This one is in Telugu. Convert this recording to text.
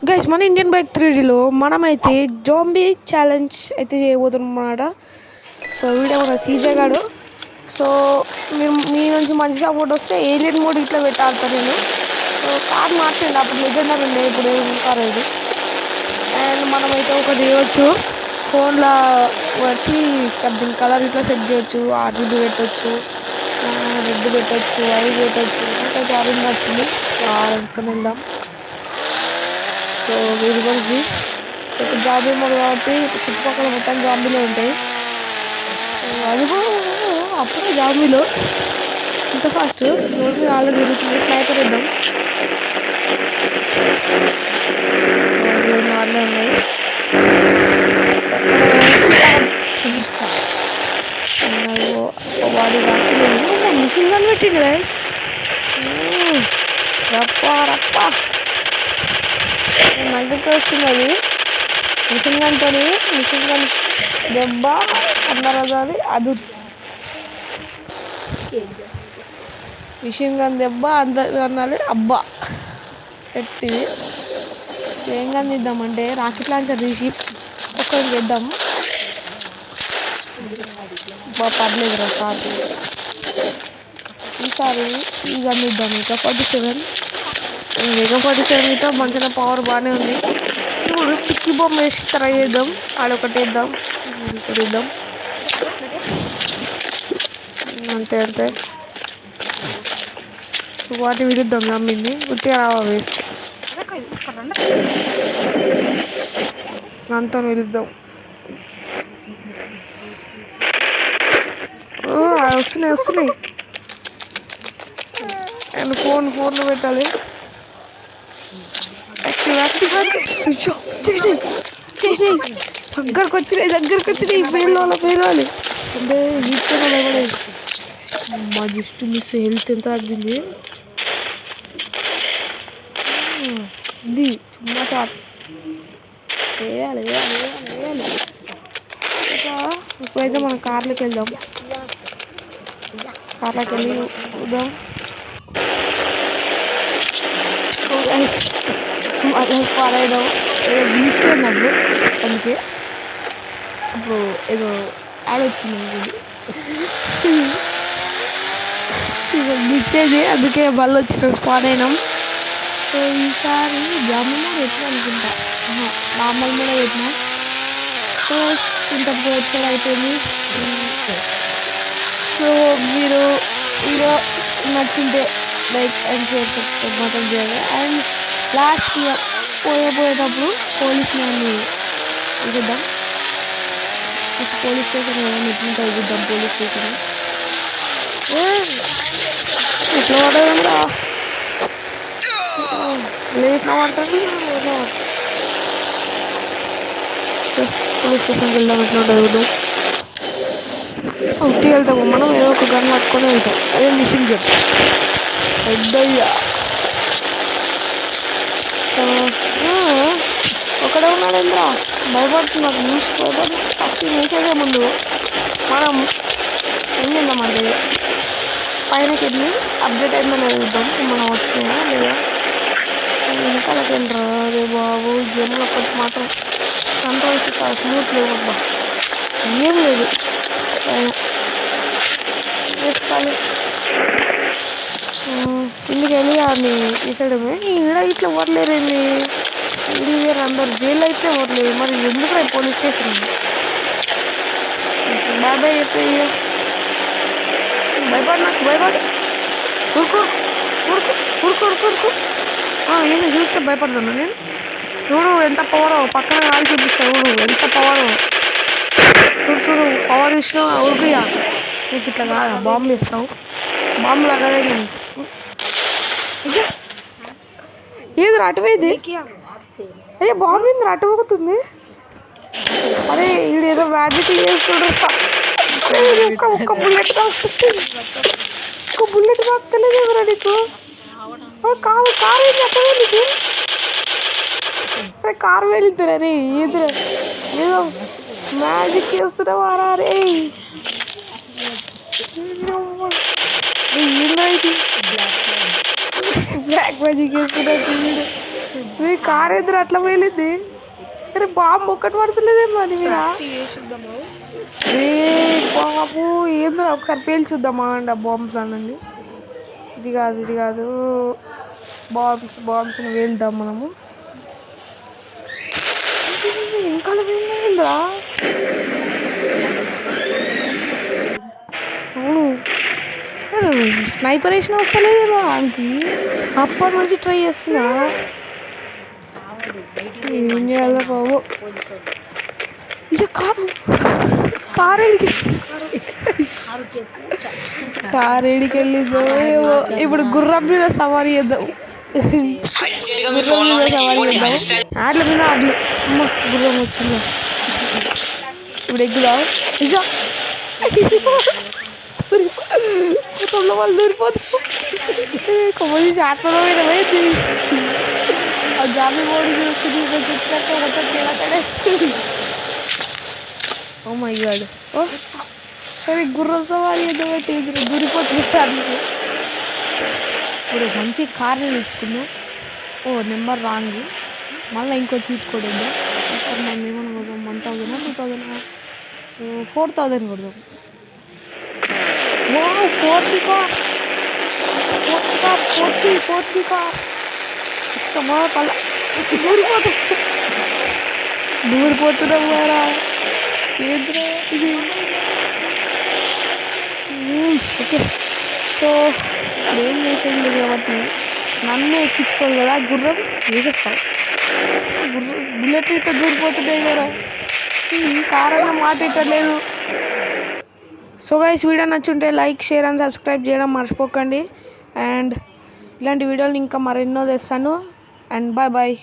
గైస్ మన ఇండియన్ బైక్ 3Dలో మనమైతే జాంబీ ఛాలెంజ్ అయితే చేయబోతున్నాం అన్నమాట. సో వీడియో మన సీజే గాడు. సో మీరు మీ నుంచి మంచి సపోర్ట్ వస్తే ఏలియన్ మోడ్ ఇట్లా పెట్టాడుతాను నేను. సో కార్ మార్చండి, అప్పుడు లెజెండర్ ఉండే, ఇప్పుడు కార్ ఇది. అండ్ మనమైతే ఒక చేయవచ్చు, ఫోన్లో వచ్చి దీని కలర్ ఇట్లా సెట్ చేయొచ్చు, RGB పెట్టచ్చు, రెడ్ పెట్టచ్చు, వైట్ పెట్టచ్చు. నాకైతే ఆరెంజ్ వచ్చింది, ఆరెంజ్ వెళ్దాం. సో వీడి గురించి ఒక జాబీ మోడ్ కాబట్టి చుట్టుపక్కల మొత్తం జాంబీలో ఉంటాయి. అది అప్పుడే జాంబీలో ఇంత ఫాస్ట్ రోడ్డు ఆల్రెడీ తిరుగుతుంది. స్నైపర్ ఇద్దాం. ఆడలే ఉన్నాయి, వాడి దాక్కలేదు. మిషన్ గన్ పెట్టిండు గైస్, రప్పా రప్పా నగ్గకి వస్తున్నది. మిషన్ గన్తో మిషన్ గన్ దెబ్బ అందరూ అదుర్స్. మిషన్ గన్ దెబ్బ అందరు అన్నది అబ్బా సెట్. ఇది ఏం గన్ ఇద్దామంటే రాకెట్ లాంచర్ తీసి ఒక్కరికి ఇద్దాం. పర్లేదు రా సార్, ఈసారి ఈ గన్ ఇద్దాం. ఇంకా 47 AK-47 మంచిగా పవర్ బాగానే ఉంది. ఇప్పుడు స్టిక్కీ బాంబ్ వేసి ట్రై చేద్దాం. ఆడొకటి వేద్దాం, ఒకటి ఇద్దాం, అంతే అంతే. వాటి విరుద్దాం, నమ్మింది ఉత్తిగా రావా వేస్ట్, అంతా విరుద్దాం. వస్తున్నాయి వస్తున్నాయి. అండ్ ఫోన్లో పెట్టాలి. చేసినాయి దగ్గరకు వచ్చినాయి పేరాలి అంటే వీటితో భయపడే. మా జస్ట్ మిస్ హెల్త్ ఎంత తగ్గింది. ఇది చుమ్మా షాట్ వేయాలి. ఇప్పుడైతే మనం కార్లోకి వెళ్దాం. కార్లోకి వెళ్ళి చూద్దాం. మళ్ళీ ఫాలో అయిదాం. ఏదో గ్లిచ్ అన్నప్పుడు, అందుకే అప్పుడు ఏదో యాడ్ వచ్చింది గ్లిచ్ అయింది, అందుకే మళ్ళీ వచ్చిన స్పాన్ అయినాం. సో ఈసారి జామీ కూడా ఎట్లా అనుకుంటా, నార్మల్ కూడా పెట్టినా. సో ఇంతప్పుడు వచ్చాడు అయిపోయింది. సో మీరు వీడియో నచ్చుంటే లైక్ అండ్ షేర్, సబ్స్క్రైబ్ మాత్రం చేయాలి. అండ్ లాస్ట్కి పోయేటప్పుడు పోలీస్ని అన్ని చూద్దాం. పోలీస్ స్టేషన్ ఎట్లుంటా చూద్దాం. పోలీస్ స్టేషన్ ఎట్లా పడదా లేచిన పడుతుంది. పోలీస్ స్టేషన్కి వెళ్దాం, ఎట్లా ఉంటుంది చూద్దాం. ఉట్టి వెళ్తాము మనం, ఏదో ఒక గన్ పట్టుకొని వెళ్తాం. అదే మిషన్ గన్ పెద్దయ్యా. సో ఒకడే ఉన్నాడు ఇంద్ర, భయపడుతున్నాడు. న్యూస్ ఫస్ట్ వేసేదే ముందు మనం ఏం చేద్దామంటే పైనకి వెళ్ళి అప్డేట్ అయిందో లేదు చూద్దాం. మనం వచ్చినాయా లేదా. వెనకాలకి వెళ్ళరా. అరే బాబు, గేమ్లో ఒకటి మాత్రం కంట్రోల్స్ చాలా స్మూత్ లేవు. అబ్బా ఏం లేదు వేసుకోవాలి. కిందికి వెళ్ళి ఆడిని తీసేయడమే. ఈడ ఇట్లా ఓడలేరేంది, ఇది వేరు. అందరు జైలు అయితే ఓడలేదు, మరి ఎందుకు రేపు పోలీస్ స్టేషన్ ఉంది. బాబాయ్ చెప్పేయ, భయపడు, నాకు భయపడు. ఊరుకు ఏంది చూస్తే భయపడుతున్నా నేను. చూడు ఎంత పవరో, పక్కన కాలు చూపిస్తా. చూడు ఎంత పవరో, చూడు పవర్ ఇచ్చినావు. ఊరుకుయా, నీకు ఇట్లా కాదా బాంబు వేస్తావు. బాంబు లాగానే ఏది అటువేది. అయ్యే బాంబు ఏంది అటుపోతుంది. అరే ఈడేదో మ్యాజిక్ చేస్తుడు. ఒక్క బుల్లెట్ తాకుతుంది, ఒక్క బుల్లెట్ తాకుతలేదు ఎవరా నీకు. కారు ఏంది అట్టవే నీకు. అరే కారు వెళ్ళిద్దరు. అరే ఏదో మ్యాజిక్ చేస్తున్నావా రే. ఏంది బ్లాక్ మ్యాజిక్ చేస్తున్నా. నీ కార్ ఎదురు అట్లా పోయలేదు. అరే బాంబు ఒక్కటి పడతలేదేమో అని మీద. ఏ బాబు ఏం ఒకసారి పేల్చుద్దామా అండి ఆ బాంబ్స్ అనండి. ఇది కాదు బాంబ్స్ని వేలుద్దాం మనము. ఇంకా వెళ్ళిందా? అవును స్నైపర్ వేసిన వస్తలేదు ఆయనకి. అప్పటి నుంచి ట్రై చేస్తున్నా. ఏం చేయాలి బాబు. ఇక కారు ఏడికి వెళ్ళిందో ఏమో. ఇప్పుడు గుర్రం మీద సవారీ చేద్దాం. ఆటల మీద ఆటలు. అమ్మ గుర్రం వచ్చిందా. ఇప్పుడు ఎక్కుదాం. నిజా మొత్తంలో వాళ్ళు దూరిపోతారు. కొంచెం ఆటలో మీద పోయింది. ఆ జాబీ బోర్డు చూస్తుంది కొంచెం వచ్చినాక మొత్తం తేడా. Oh my God. ఓ సరే గుర్రం సవారీ ఏదో పెట్టి దూరిపోతుంది కార్లకి. ఇప్పుడు మంచి కార్ని తెచ్చుకున్నాం. ఓ నెంబర్ రాంగ్. మళ్ళీ ఇంకో చీట్ కోడ్ ఉందా. ఈసారి మనం ఏమన్నా కొడదాం. 1000 2000 సో 4000 కొడదాం. Wow Porsche car. Porsche car ఎక్కుతామా పల్ల. దూరిపోతున్నాం కదా. ఏంద్రా ఇది. ఓకే సో ఏం చేసేది లేదు కాబట్టి నన్నే ఎక్కించుకోదు కదా గుర్రం. వేసేస్తాం. బుల్లెట్ ఇట్లా దూరిపోతుంటాయి కదా. కార్ అన్న మాట ఇట్టలేదు. సో గైస్ వీడియో నచ్చుంటే లైక్ షేర్ అండ్ సబ్స్క్రైబ్ చేయడం మర్చిపోకండి. అండ్ ఇలాంటి వీడియోలు ఇంకా మరెన్నో తెస్తాను. And bye.